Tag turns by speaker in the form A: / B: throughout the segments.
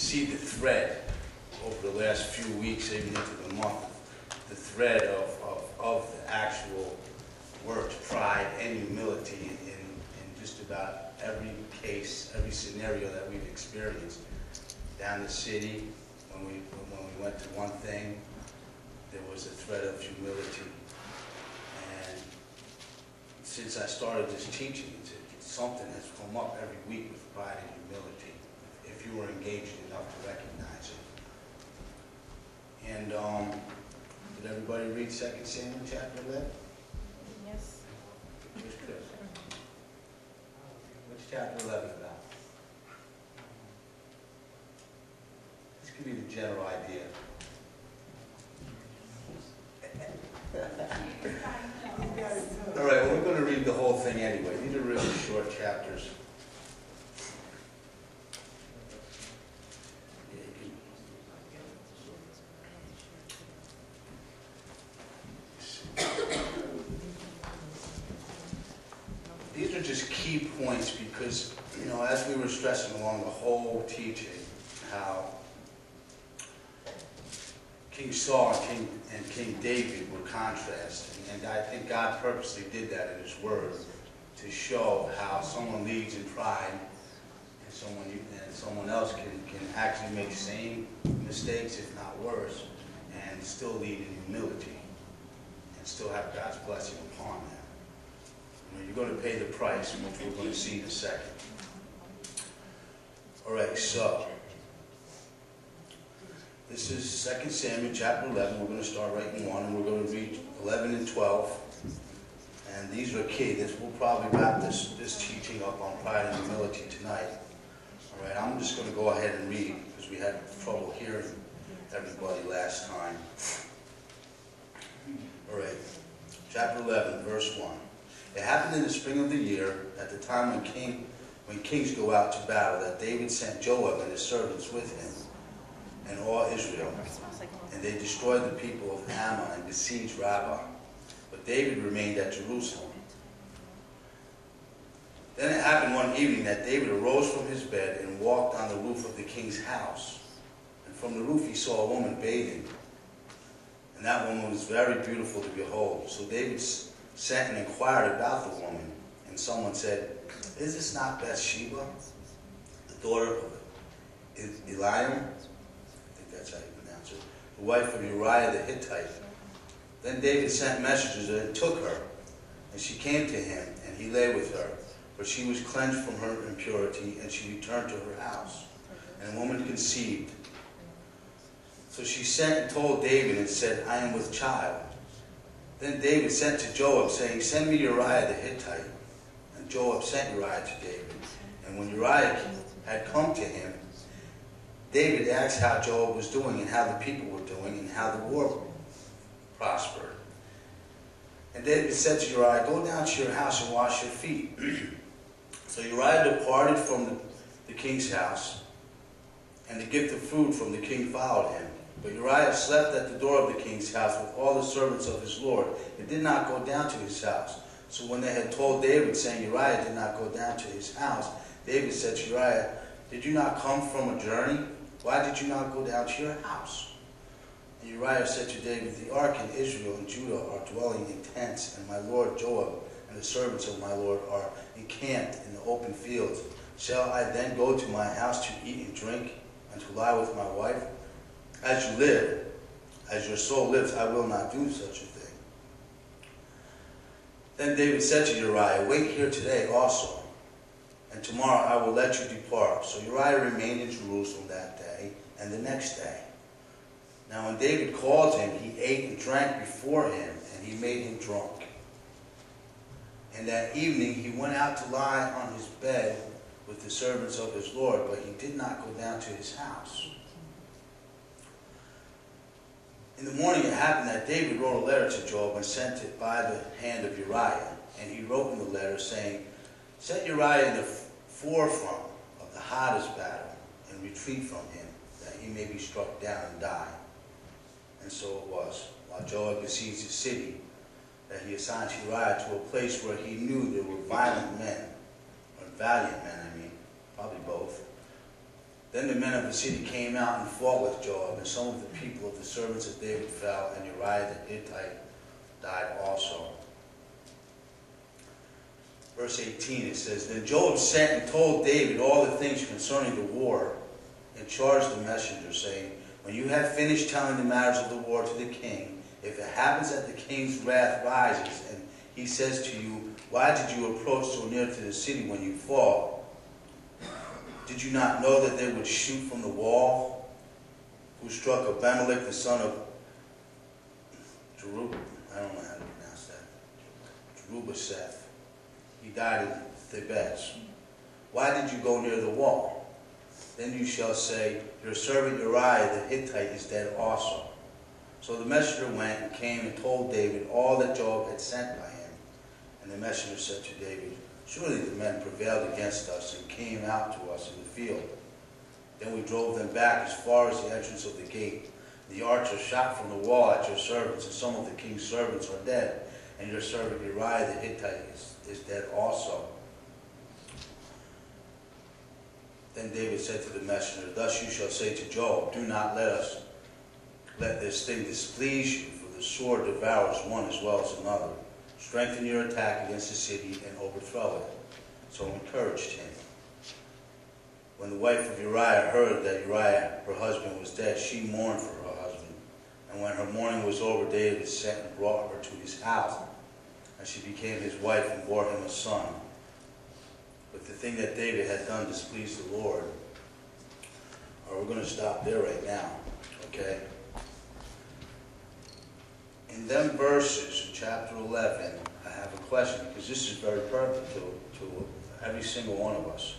A: see the thread over the last few weeks, even into the month, the thread of the actual works, pride, and humility in just about every case, every scenario that we've experienced. Down the city, when we went to one thing, there was a thread of humility. And since I started this teaching, it's something that's come up every week with pride and humility, if you were engaged enough to recognize it. And did everybody read 2 Samuel chapter 11?
B: Yes.
A: Where's Chris? What's chapter 11 about? This could be the general idea. All right, well, we're going to read the whole thing anyway. These are really short chapters. These are just key points because, you know, as we were stressing along the whole teaching, how King Saul and King David were contrasting. And I think God purposely did that in His Word to show how someone leads in pride and someone else can actually make the same mistakes, if not worse, and still lead in humility and still have God's blessing upon them. You know, you're going to pay the price, which we're going to see in a second. All right, so this is 2 Samuel chapter 11. We're going to start right in 1, and we're going to read 11 and 12. And these are key. We'll probably wrap this teaching up on pride and humility tonight. All right, I'm just going to go ahead and read because we had trouble hearing everybody last time. All right, chapter 11, verse 1. It happened in the spring of the year, at the time when kings go out to battle, that David sent Joab and his servants with him and all Israel. And they destroyed the people of Ammon and besieged Rabbah. But David remained at Jerusalem. Then it happened one evening that David arose from his bed and walked on the roof of the king's house. And from the roof he saw a woman bathing. And that woman was very beautiful to behold. So David sent and inquired about the woman. And someone said, "Is this not Bathsheba, the daughter of Eliam?" That's how you pronounce it. The wife of Uriah the Hittite. Then David sent messengers and took her, and she came to him, and he lay with her. But she was cleansed from her impurity, and she returned to her house. And the woman conceived. So she sent and told David and said, "I am with child." Then David sent to Joab, saying, "Send me Uriah the Hittite." And Joab sent Uriah to David. And when Uriah had come to him, David asked how Joab was doing and how the people were doing and how the war prospered. And David said to Uriah, "Go down to your house and wash your feet." So Uriah departed from the king's house, and the gift of food from the king followed him. But Uriah slept at the door of the king's house with all the servants of his lord, and did not go down to his house. So when they had told David, saying Uriah did not go down to his house, David said to Uriah, "Did you not come from a journey? Why did you not go down to your house?" And Uriah said to David, "The ark and Israel and Judah are dwelling in tents, and my lord Joab and the servants of my lord are encamped in the open fields. Shall I then go to my house to eat and drink, and to lie with my wife? As you live, as your soul lives, I will not do such a thing." Then David said to Uriah, "Wait here today also, and tomorrow I will let you depart." So Uriah remained in Jerusalem that day and the next day. Now when David called him, he ate and drank before him, and he made him drunk. And that evening he went out to lie on his bed with the servants of his lord, but he did not go down to his house. In the morning it happened that David wrote a letter to Joab and sent it by the hand of Uriah. And he wrote in the letter saying, "Set Uriah in the forefront of the hottest battle, and retreat from him, that he may be struck down and die." And so it was, while Joab besieged the city, that he assigned Uriah to a place where he knew there were violent men, or valiant men, probably both, Then the men of the city came out and fought with Joab, and some of the people of the servants of David fell, and Uriah the Hittite died also. Verse 18, it says, Then Joab sent and told David all the things concerning the war, and charged the messenger, saying, When you have finished telling the matters of the war to the king, if it happens that the king's wrath rises, and he says to you, Why did you approach so near to the city when you fought? Did you not know that they would shoot from the wall? Who struck Abimelech the son of Jerub? I don't know how to pronounce that. Jerubaseth. He died in Thebez. Why did you go near the wall? Then you shall say, Your servant Uriah the Hittite is dead also. So the messenger went and came and told David all that Joab had sent by him. And the messenger said to David, Surely the men prevailed against us and came out to us in the field. Then we drove them back as far as the entrance of the gate. The archers shot from the wall at your servants, and some of the king's servants are dead, and your servant Uriah the Hittite is dead also. Then David said to the messenger, Thus you shall say to Joab, Do not let this thing displease you, for the sword devours one as well as another. Strengthen your attack against the city and overthrow it. So encouraged him. When the wife of Uriah heard that Uriah, her husband, was dead, she mourned for her husband. And when her mourning was over, David sent and brought her to his house. And she became his wife and bore him a son. But the thing that David had done displeased the Lord. We're going to stop there right now. Okay? In them verses, in chapter 11, I have a question, because this is very pertinent to every single one of us,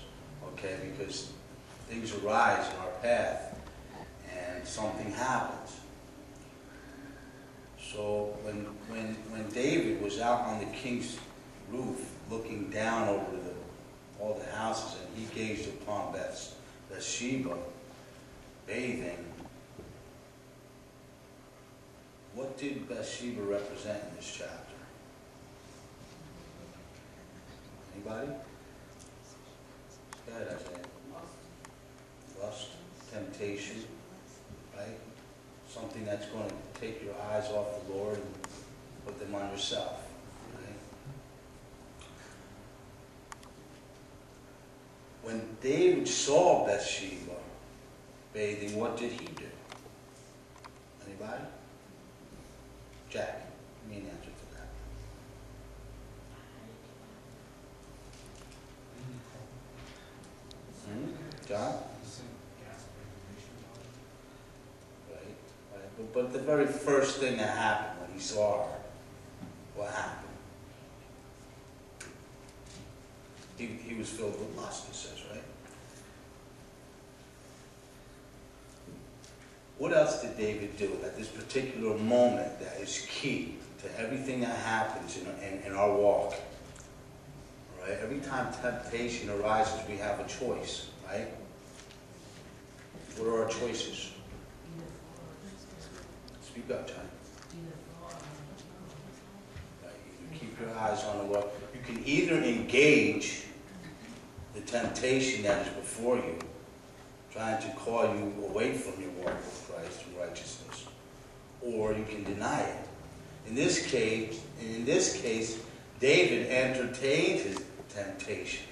A: okay? Because things arise in our path, and something happens. So when David was out on the king's roof, looking down over all the houses, and he gazed upon Bathsheba bathing, what did Bathsheba represent in this chapter? Anybody? Go ahead, Isaiah. Lust, temptation, right? Something that's going to take your eyes off the Lord and put them on yourself, right? When David saw Bathsheba bathing, what did he do? Anybody? Jack, give me an answer to that. John? Right. But the very first thing that happened when he saw her, what happened? He was filled with lust, it says, right? What else did David do at this particular moment that is key to everything that happens in our walk? Right? Every time temptation arises, we have a choice, right? What are our choices? Speak up, Johnny. Right. You keep your eyes on the Lord. You can either engage the temptation that is before you, trying to call you away from your walk with Christ and righteousness, or you can deny it. In this case, David entertained his temptation.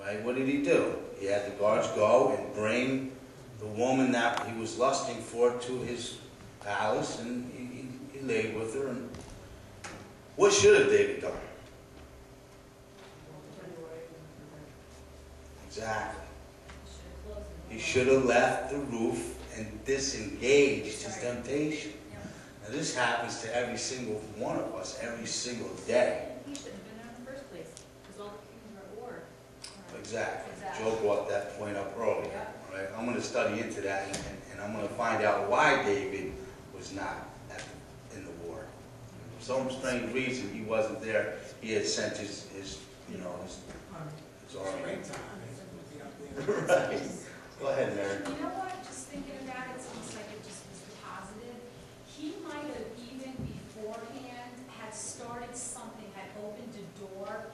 A: Right? What did he do? He had the guards go and bring the woman that he was lusting for to his palace, and he laid with her. And what should have David done? Exactly. He should have left the roof and disengaged his temptation. Now this happens to every single one of us every single day.
B: He should have been there in the first place, because all the kings were at war.
A: Exactly. Joe brought that point up earlier.
B: Yeah.
A: Right? I'm going to study into that, and I'm going to find out why David was not in the war. For some strange reason, he wasn't there. He had sent his army. Right. Go ahead, Mary.
C: You know what? Just thinking about it, it's almost like it just was positive. He might have even beforehand had started something, had opened a door